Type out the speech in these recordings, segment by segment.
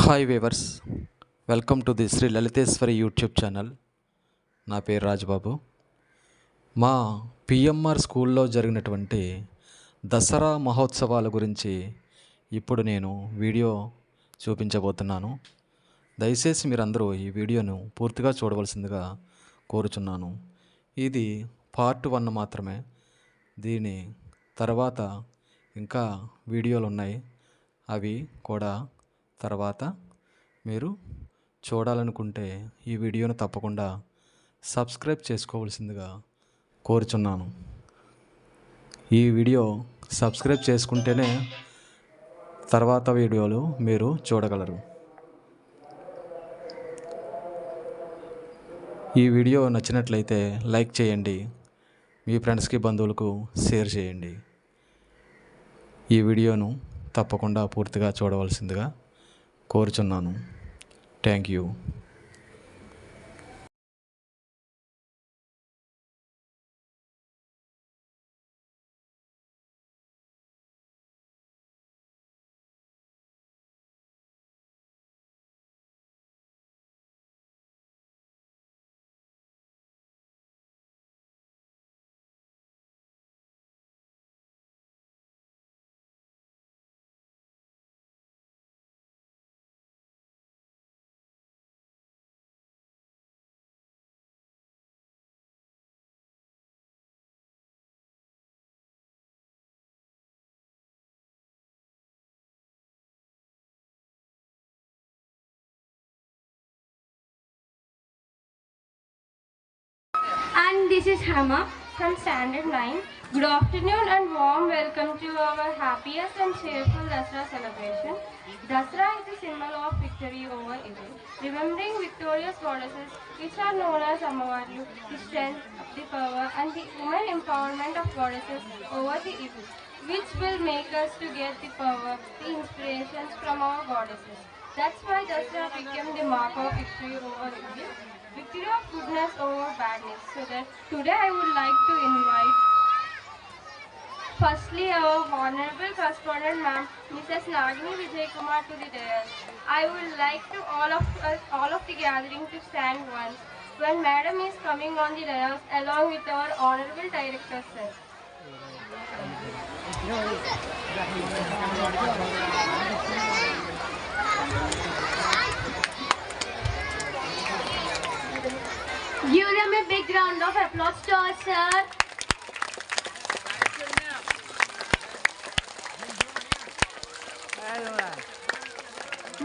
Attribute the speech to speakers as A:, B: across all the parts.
A: Hi viewers, welcome to the Shri Lalitheshwari YouTube channel. నా పేరు రాజబాబు. మా పిఎంఆర్ స్కూల్లో జరిగినటువంటి దసరా మహోత్సవాల గురించి ఇప్పుడు నేను వీడియో చూపించబోతున్నాను. దయచేసి మీరందరూ ఈ వీడియోను పూర్తిగా చూడవలసిందిగా కోరుచున్నాను. ఇది పార్ట్ 1 మాత్రమే. దీని తర్వాత ఇంకా వీడియోలు ఉన్నాయి. అవి కూడా తర్వాత మీరు చూడాలనుకుంటే ఈ వీడియోను తప్పకుండా సబ్స్క్రైబ్ చేసుకోవాల్సిందిగా కోరుచున్నాను. ఈ వీడియో సబ్స్క్రైబ్ చేసుకుంటేనే తర్వాత వీడియోలు మీరు చూడగలరు. ఈ వీడియో నచ్చినట్లయితే లైక్ చేయండి, మీ ఫ్రెండ్స్కి బంధువులకు షేర్ చేయండి. ఈ వీడియోను తప్పకుండా పూర్తిగా చూడవలసిందిగా కోరుచున్నాను. Thank you.
B: And this is Hama from Standard 9. Good afternoon and warm welcome to our happiest and cheerful Dasra celebration. Dasra is a symbol of victory over evil, remembering victorious goddesses which are known as Amavarlu, the strength, the power and the women empowerment of goddesses over the evil, which will make us to get the power, the inspirations from our goddesses. That's why Dasra became the mark of victory over evil, victory of goodness over badness. So that today I would like to invite firstly our honorable correspondent ma'am Mrs. Nagini Vijay Kumar to the dais. I would like to all of the gathering to stand once when madam is coming on the dais along with our honorable director sir. Give them a big round of applause to us, sir.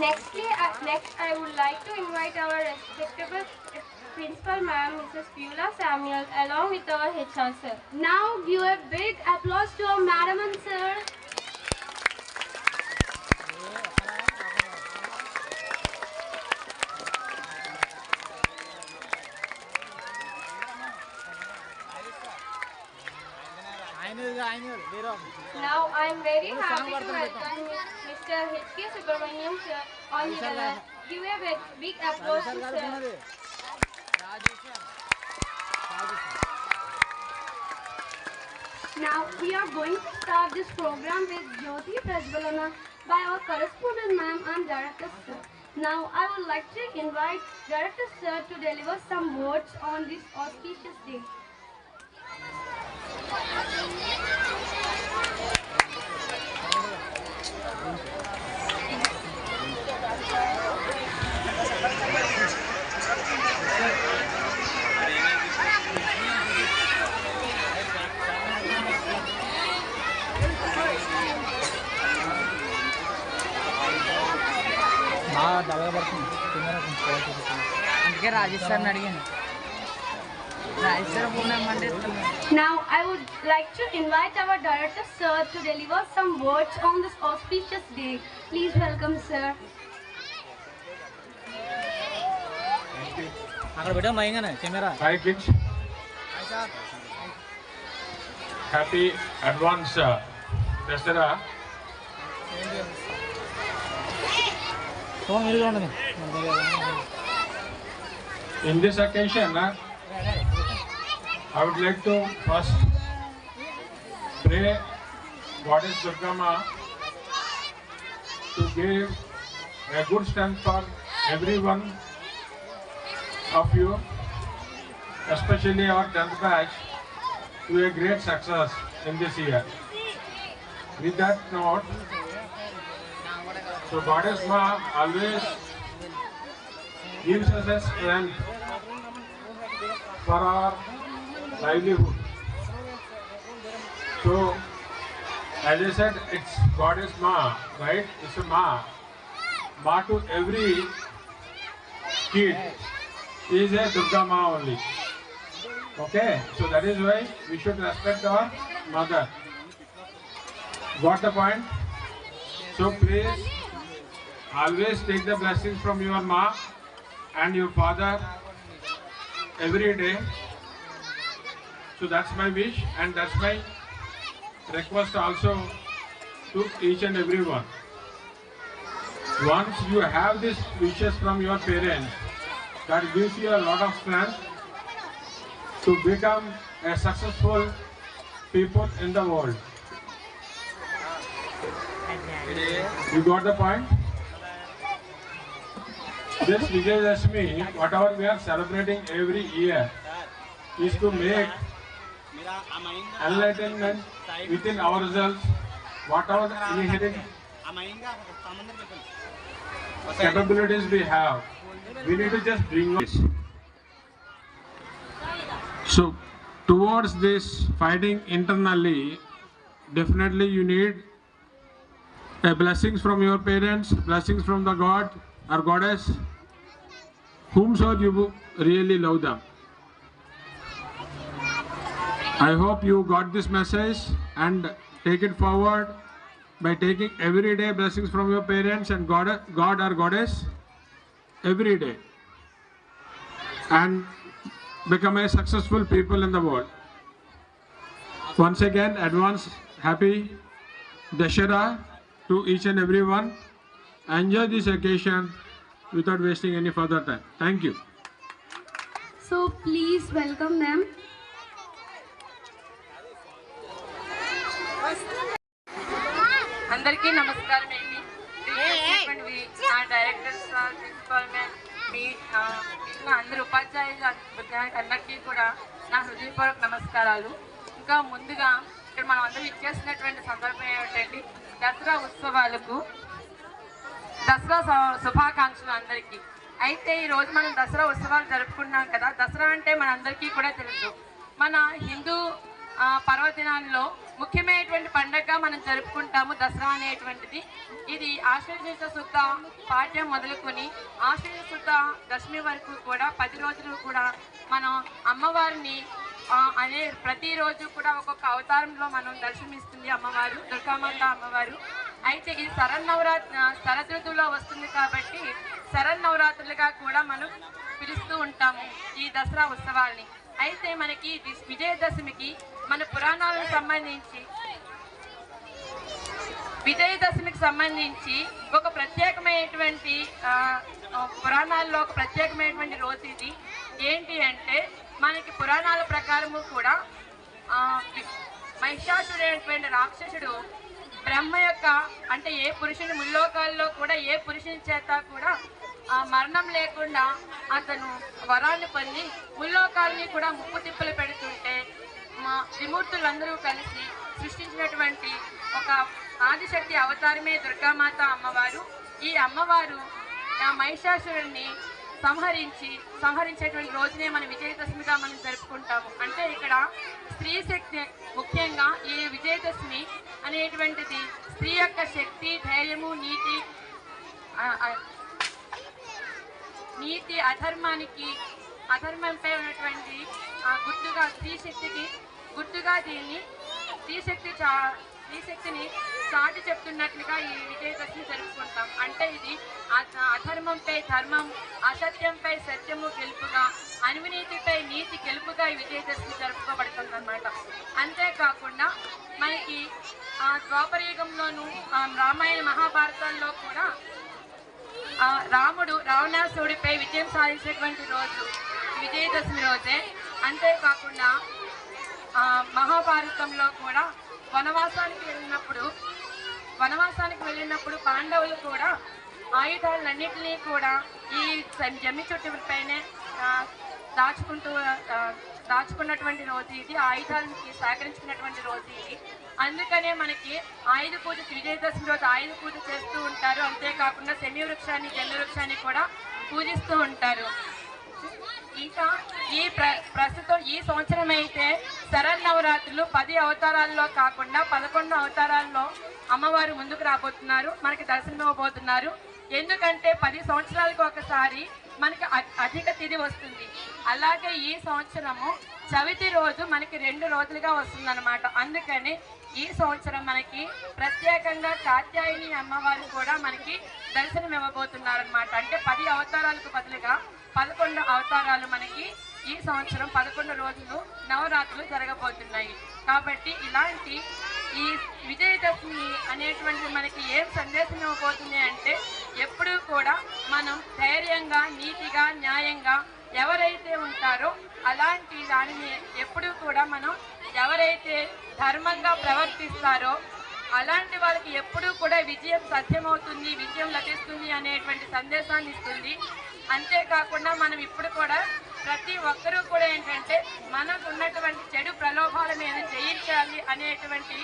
B: Next I would like to invite our respectable principal ma'am, Mrs. Pula Samuel, along with our HR sir. Now give a big applause to our madam and sir. Now I am very happy to welcome Mr. H.K. Subramaniam sir on the dais. Give a big applause to sir. Now we are going to start this program with Jyoti Prajvalana by our correspondent ma'am and director sir. Now I would like to invite director sir to deliver some words on this auspicious day.
C: అందుకే రాజస్థాన్ అడిగాను.
B: Now I would like to invite our director sir to deliver some words on this auspicious day. Please welcome sir.
C: అక్కడ పెట్టా మయంగానే camera.
D: Hi kids. Happy advance Dasara. In this occasion, I would like to first pray Goddess Durga Ma to give a good strength for every one of you, especially our 10th batch, to a great success in this year. With that note, so Goddess Ma always gives us a strength for our livelihood. So, as I said, it's Goddess Ma, right? It's a Ma. Ma to every kid is a Durga Ma only. Okay? So that is why we should respect our mother. Got the point? So please always take the blessings from your Ma and your father every day. So that's my wish and that's my request also to each and every one. Once you have these wishes from your parents, that gives you a lot of strength to become a successful people in the world. You got the point? This Vijayadashmi, whatever we are celebrating every year, is to make enlightenment within ourselves, whatever inherent capabilities we have. We need to just bring this. So, towards this fighting internally, definitely you need blessings from your parents, blessings from the God or Goddess, whomsoever you really love them. I hope you got this message and take it forward by taking everyday blessings from your parents and God or Goddess every day and become a successful people in the world. Once again, advance happy Dashera to each and every one. Enjoy this occasion without wasting any further time. Thank you.
B: So please welcome them.
E: అందరికీ నమస్కారం అండి. నా directors principal మీ అందరు ఉపాధ్యాయులు అందరికీ కూడా నా హృదయపూర్వక నమస్కారాలు. ఇంకా ముందుగా ఇక్కడ మనం అందరూ ఇచ్చేసినటువంటి సందర్భం ఏమిటండి, దసరా ఉత్సవాలకు దసరా శుభాకాంక్షలు అందరికీ. అయితే ఈరోజు మనం దసరా ఉత్సవాలు జరుపుకున్నాం కదా. దసరా అంటే మనందరికీ కూడా తెలుసు, మన హిందూ పర్వదినాల్లో ముఖ్యమైనటువంటి పండగ మనం జరుపుకుంటాము దసరా అనేటువంటిది. ఇది ఆశ్వయుజ శుద్ధ పాఠ్యం మొదలుకొని ఆశ్వయుజ శుద్ధ దశమి వరకు కూడా 10 రోజులు కూడా మనం అమ్మవారిని ప్రతిరోజు కూడా ఒక్కొక్క అవతారంలో మనం దర్శనమిస్తుంది అమ్మవారు, దుర్గామాత అమ్మవారు. అయితే ఇది శరదృతువులో వస్తుంది కాబట్టి శరన్నవరాత్రులుగా కూడా మనం పిలుస్తూ ఉంటాము ఈ దసరా ఉత్సవాల్ని. అయితే మనకి విజయదశమికి మన పురాణాలకు సంబంధించి ఒక ప్రత్యేకమైనటువంటి పురాణాల్లో ఒక ప్రత్యేకమైనటువంటి రోజు ఇది. ఏంటి అంటే మనకి పురాణాల ప్రకారము కూడా మహిషాసుడైనటువంటి రాక్షసుడు బ్రహ్మ యొక్క అంటే ఏ పురుషుని ముల్లోకాల్లో కూడా ఏ పురుషుని చేత కూడా మరణం లేకుండా అతను వరాన్ని పొంది ముల్లోకాలని కూడా ముప్పు తిప్పలు పెడుతుంటే మా త్రిమూర్తులందరూ కలిసి సృష్టించినటువంటి ఒక ఆదిశక్తి అవతారమే దుర్గామాత అమ్మవారు. ఈ అమ్మవారు మహిషాసురుడిని సంహరించేటువంటి రోజునే మనం విజయదశమిగా మనం జరుపుకుంటాము. అంటే ఇక్కడ స్త్రీ శక్తి ముఖ్యంగా ఈ విజయదశమి అనేటువంటిది స్త్రీ యొక్క శక్తి, ధైర్యము, నీతి అధర్మంపై ఉన్నటువంటి గుర్తుగా స్త్రీశక్తికి గుర్తుగా దీన్ని స్త్రీశక్తిని చాటి చెప్తున్నట్లుగా ఈ విజయదశమి జరుపుకుంటాం. అంటే ఇది అధర్మంపై ధర్మం, అసత్యంపై సత్యము గెలుపుగా, అవినీతిపై నీతి గెలుపుగా ఈ విజయదశమి జరుపుకోబడుతుంది అన్నమాట. అంతేకాకుండా మనకి ద్వాపర యుగంలోనూ రామాయణ మహాభారతాల్లో కూడా రాముడు రావణాసుడిపై విజయం సాధించినటువంటి రోజు విజయదశమి రోజే. అంతేకాకుండా మహాభారతంలో కూడా వనవాసానికి వెళ్ళినప్పుడు పాండవులు కూడా ఆయుధాలన్నింటినీ కూడా ఈ జమ్మి చుట్టు పైనే దాచుకున్నటువంటి రోజు ఇది, ఆయుధాలకి సహకరించుకున్నటువంటి రోజు ఇది. అందుకనే మనకి ఆయుధ పూజ, విజయదశమి రోజు ఆయుధ పూజ చేస్తూ ఉంటారు. అంతేకాకుండా శమీ వృక్షాన్ని, జమ్మి వృక్షాన్ని కూడా పూజిస్తూ ఉంటారు. ఇంకా ప్రస్తుతం ఈ సంవత్సరం అయితే శరన్నవరాత్రులు 10 అవతారాల్లో కాకుండా 11 అవతారాల్లో అమ్మవారు ముందుకు రాబోతున్నారు, మనకి దర్శనమివ్వబోతున్నారు. ఎందుకంటే 10 సంవత్సరాలకు ఒకసారి మనకి అధిక తిథి వస్తుంది. అలాగే ఈ సంవత్సరము చవితి రోజు మనకి 2 రోజులుగా వస్తుందన్నమాట. అందుకని ఈ సంవత్సరం మనకి ప్రత్యేకంగా కాత్యాయని అమ్మవారు కూడా మనకి దర్శనం ఇవ్వబోతున్నారనమాట. అంటే 10 అవతారాలకు బదులుగా 11 అవతారాలు మనకి ఈ సంవత్సరం 11 రోజులు నవరాత్రులు జరగబోతున్నాయి. కాబట్టి ఇలాంటి ఈ విజయదశమి అనేటువంటి మనకి ఏం సందేశం ఇవ్వబోతుంది అంటే, ఎప్పుడూ కూడా మనం ధైర్యంగా, నీతిగా, న్యాయంగా ఎవరైతే ఉంటారో అలాంటి దానిని ఎప్పుడూ కూడా మనం ఎవరైతే ధర్మంగా ప్రవర్తిస్తారో అలాంటి వాళ్ళకి ఎప్పుడూ కూడా విజయం సత్యమవుతుంది, విజయం లభిస్తుంది అనేటువంటి సందేశాన్ని ఇస్తుంది. అంతేకాకుండా మనం ఇప్పుడు కూడా ప్రతి ఒక్కరూ కూడా ఏంటంటే మనకు ఉన్నటువంటి చెడు ప్రలోభాల మీద జయించాలి అనేటువంటి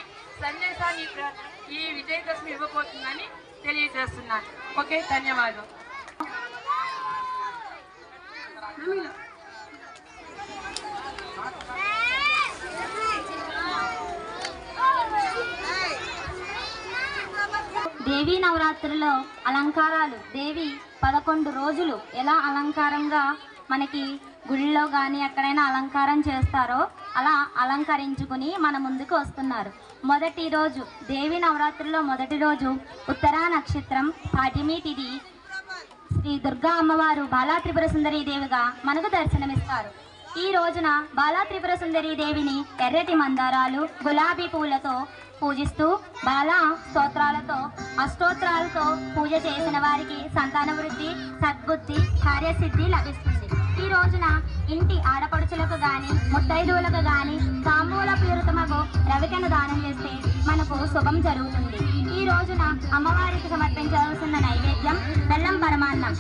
E: సందేశాన్ని ఈ విజయదశమి ఇవ్వబోతుందని తెలియజేస్తున్నాను. ఓకే, ధన్యవాదాలు.
F: దేవీ నవరాత్రుల్లో అలంకారాలు, దేవి 11 రోజులు ఎలా అలంకారంగా మనకి గుడిలో కానీ ఎక్కడైనా అలంకారం చేస్తారో అలా అలంకరించుకుని మన ముందుకు వస్తున్నారు. మొదటి రోజు దేవీ నవరాత్రుల్లో మొదటి రోజు ఉత్తరా నక్షత్రం, పాడ్యమి తిథి, శ్రీ దుర్గా అమ్మవారు బాలా త్రిపుర సుందరీ దేవిగా మనకు దర్శనమిస్తారు. ఈ రోజున బాలా త్రిపుర సుందరీ దేవిని ఎర్రటి మందారాలు, గులాబీ పూలతో పూజిస్తూ బాలా స్తోత్రాలతో, అష్టోత్రాలతో పూజ చేసిన వారికి సంతాన వృద్ధి, సద్బుద్ధి, కార్యసిద్ధి లభిస్తుంది. ఈ రోజున ఇంటి ఆడపడుచులకు గాని, ముత్తైదువులకు గాని తాంబూల పూరితమగు రవికను దానం చేస్తే మనకు శుభం జరుగుతుంది. ఈ రోజున అమ్మవారికి సమర్పించాల్సిన నైవేద్యం బెల్లం పరమాన్నం.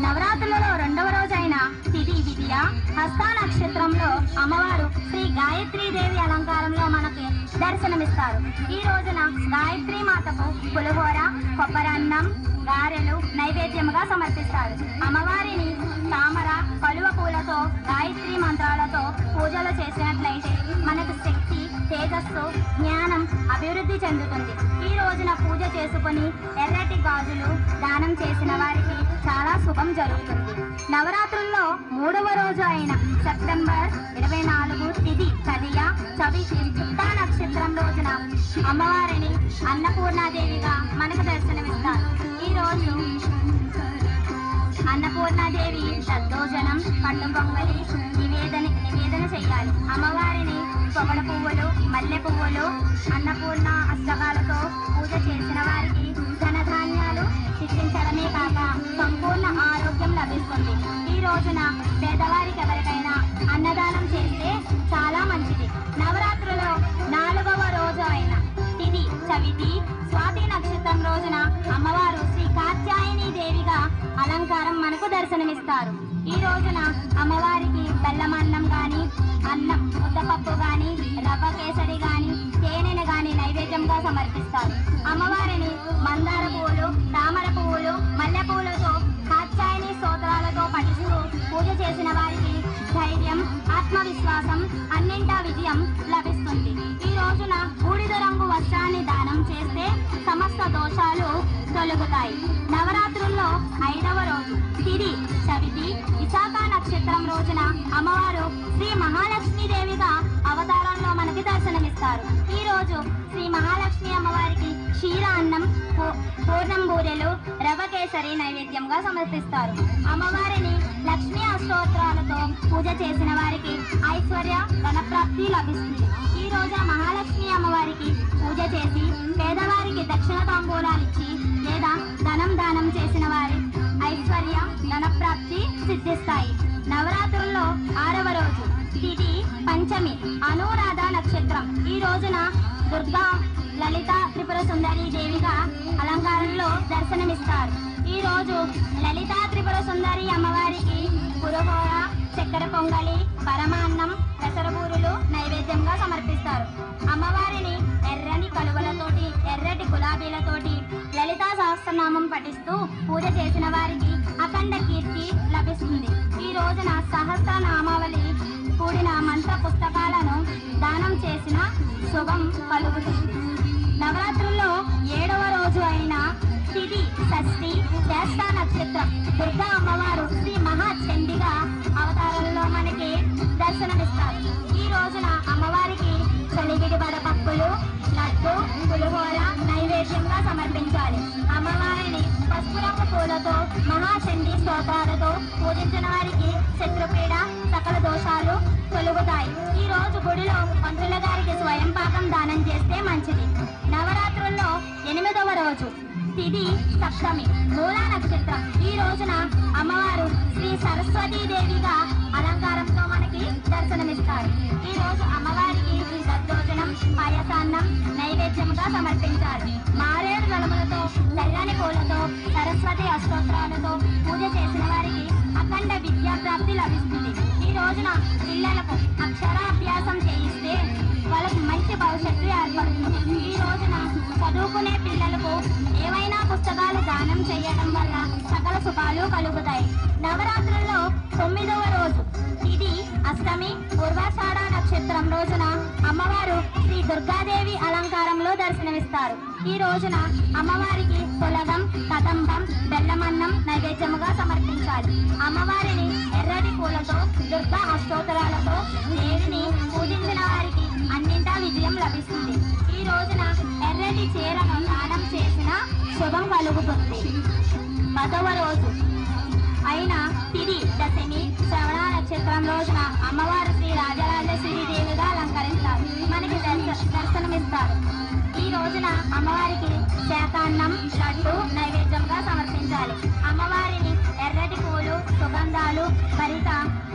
F: నవరాత్రులలో 2వ రోజైన తిథి విద్య హస్త నక్షత్రంలో అమ్మవారు శ్రీ గాయత్రీదేవి అలంకారంలో మనకి దర్శనమిస్తారు. ఈ రోజున గాయత్రీ మాతకు పులిహోర, కొబ్బరన్నం, గారెలు నైవేద్యముగా సమర్పిస్తారు. అమ్మవారిని తామర, కలువ పూలతో, గాయత్రీ మంత్రాలతో పూజలు చేసినట్లయితే మనకు శక్తి, తేజస్సు, జ్ఞానం అభివృద్ధి చెందుతుంది. ఈ రోజున పూజ చేసుకుని ఎర్రటి గాజులు దానం చేసిన వారికి చాలా శుభం జరుగుతుంది. నవరాత్రుల్లో 3వ రోజు అయిన సెప్టెంబర్ 24 తిథి తదియ చవితి చిత్తా నక్షత్రం రోజున అమ్మవారిని అన్నపూర్ణాదేవిగా మనకు దర్శనమిస్తారు. ఈ రోజు అన్నపూర్ణాదేవి దద్దోజనం, పండు పొంగలి నివేదన చేయాలి. అమ్మవారిని పొగడ పువ్వులు, మల్లె పువ్వులు, అన్నపూర్ణ అష్టకాలతో పూజ చేసిన వారికి ధనధాన్యాలు సిద్ధించడమే కాక సంపూర్ణ ఆరోగ్యం లభిస్తుంది. ఈ రోజున పేదవారికి ఎవరికైనా అన్నదానం చేస్తే చాలా మంచిది. నవరాత్రులో 4వ రోజు అయిన తిథి చవితి స్వాతి నక్షత్రం రోజున అమ్మవారు శ్రీ కాత్యాయని దేవిగా అలంకారం మనకు దర్శనమిస్తారు. ఈ రోజున అమ్మవారికి బెల్లమన్నం కానీ, అన్నం ముద్దపప్పు కానీ, రవ్వ కేసరి కానీ, తేనెను కానీ నైవేద్యంగా సమర్పిస్తారు. అమ్మవారిని మందార పువ్వులు, తామర పువ్వులు, మల్లె పువ్వులతో, కాత్యాయని స్తోత్రాలతో పఠిస్తూ పూజ చేసిన వారికి ధైర్యం, ఆత్మవిశ్వాసం, అన్నింటా విజయం లభిస్తుంది. ఈ రోజున బూడిద రంగు వస్త్రాన్ని దానం చేస్తే సమస్త దోషాలు తొలగుతాయి. నవరాత్రుల్లో 5వ రోజు తిథి చవితి విశాఖ నక్షత్రం రోజున అమ్మవారు శ్రీ మహాలక్ష్మీదేవిగా అవతారంలో మనకి దర్శనమిస్తారు. ఈ రోజు శ్రీ మహాలక్ష్మి అమ్మవారికి క్షీర అన్నం, పూర్ణం బూరెలు, రవ్వ కేసరి నైవేద్యంగా సమర్పిస్తారు. అమ్మవారిని లక్ష్మీ అష్టోత్తరాలతో పూజ చేసిన వారికి ఐశ్వర్య, ధనప్రాప్తి లభిస్తుంది. ఈ రోజు మహాలక్ష్మి అమ్మవారికి పూజ చేసి పేదవారికి దక్షిణ తాంబూలాలు ఇచ్చి లేదా ధనం దానం చేసిన వారి ఐశ్వర్య, ధనప్రాప్తి సిద్ధిస్తాయి. నవరాత్రుల్లో 6వ రోజు తిథి పంచమి అనురాధ నక్షత్రం. ఈ రోజున దుర్గా లలిత త్రిపుర సుందరీ దేవిగా అలంకారంలో దర్శనమిస్తారు. ఈ రోజు రోజు లలితా త్రిపుర సుందరి అమ్మవారికి పులిహోర, చక్కెర పొంగలి, పరమాన్నం, పెసరబూరులు నైవేద్యంగా సమర్పిస్తారు. అమ్మవారిని ఎర్రని కలువలతోటి, ఎర్రటి గులాబీలతోటి లలితా సహస్రనామం పఠిస్తూ పూజ చేసిన వారికి అఖండ కీర్తి లభిస్తుంది. ఈ రోజున సహస్రనామావళి కూడిన మంత్ర పుస్తకాలను దానం చేసిన శుభం కలుగుతుంది. నవరాత్రుల్లో 7వ రోజు అయిన తిథి షష్ఠి జ్యేష్ఠ నక్షత్రం దుర్గా అమ్మవారు శ్రీ మహాచండిగా అవతారంలో మనకి దర్శనమిస్తారు. ఈ రోజున అమ్మవారికి చలిగిడి వడపప్పులు, లడ్డు, పులిహోర నైవేద్యంగా సమర్పించాలి. అమ్మవారిని పసుపు రంగు పూలతో, మహాచండి స్తోత్రాలతో పూజించిన వారికి శత్రుపీడ, సకల దోషాలు తొలగుతాయి. ఈ రోజు గుడిలో మంత్రుల గారికి స్వయం పాకం దానం చేస్తే మంచిది. నవరాత్రుల్లో 8వ రోజు తిథి సప్తమి మూలా నక్షత్రం. ఈ రోజున అమ్మవారు శ్రీ సరస్వతీదేవిగా అలంకారంతో మనకి దర్శనమిస్తారు. ఈ రోజు అమ్మవారికి దద్దోజనం, పాయసాన్నం నైవేద్యంగా సమర్పించాలి. మారేడు దళములతో, తెల్లని పూలతో, సరస్వతి అష్టోత్తరాలతో పూజ చేసిన వారికి అఖండ విద్యాప్రాప్తి లభిస్తుంది. ఈ రోజున పిల్లలకు అక్షరాభ్యాసం చేయిస్తే వాళ్ళకు మంచి భవిష్యత్తు ఏర్పడుతుంది. ఈ రోజున చదువుకునే పిల్లలకు ఏవైనా పుస్తకాలు దానం చేయడం వల్ల సకల శుభాలు కలుగుతాయి. నవరాత్రుల్లో 9వ రోజు ఇది అష్టమి పూర్వాషాఢ నక్షత్రం రోజున అమ్మవారు శ్రీ దుర్గాదేవి అలంకారంలో దర్శనమిస్తారు. ఈ రోజున అమ్మవారికి పులగం, కదంబం, బెల్లమన్నం నైవేద్యముగా సమర్పించాలి. అమ్మవారిని ఎర్రటి పూలతో, దుర్గా అష్టోత్తరాలతో దేవిని పూజించిన వారికి అన్నింటా విజయం లభిస్తుంది. ఈ రోజున ఎర్రటి చీరను దానం చేసిన శుభం కలుగుతుంది. 10వ రోజు అయిన తిథి దశమి శ్రవణ నక్షత్రం రోజున అమ్మవారు శ్రీ రాజరాజేశ్వరి దేవిగా అలంకరిస్తారు. మనకి దర్శనమిస్తారు. ఈ రోజున అమ్మవారికి శాకాన్నం, లడ్డు నైవేద్యంగా సమర్పించాలి. అమ్మవారిని ఎర్రటి పూలు, సుగంధాలు భరిత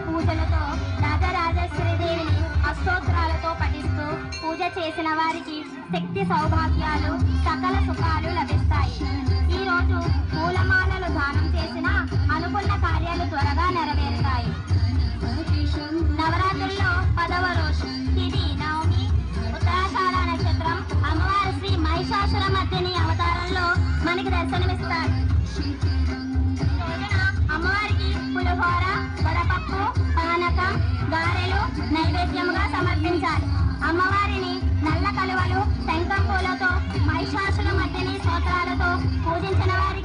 F: పూజలతో రాజరాజేశ్వరి దేవిని అష్టోత్తరాలతో పఠిస్తూ పూజ చేసిన వారికి శక్తి సౌభాగ్యాలు, సకల సుఖాలు లభిస్తాయి. ఈ రోజు పూలమాలలు దానం చేసిన అనుకున్న కార్యాలు త్వరగా నెరవేరుతాయి. నవరాత్రుల్లో 10వ రోజు తిథి నవమి ఉత్తరాషాఢ నక్షత్రం. అమ్మవారు శ్రీ మహిషాసుర మర్దిని అవతారంలో మనకి దర్శనమిస్తారు. అమ్మవారికి పులిహోర, వడపప్పు, పానకం, గారెలు నైవేద్యముగా సమర్పించాలి. అమ్మవారిని నల్ల కలువలు, శంఖం పూలతో, మహిషాసుర మర్దిని స్తోత్రాలతో పూజించిన వారి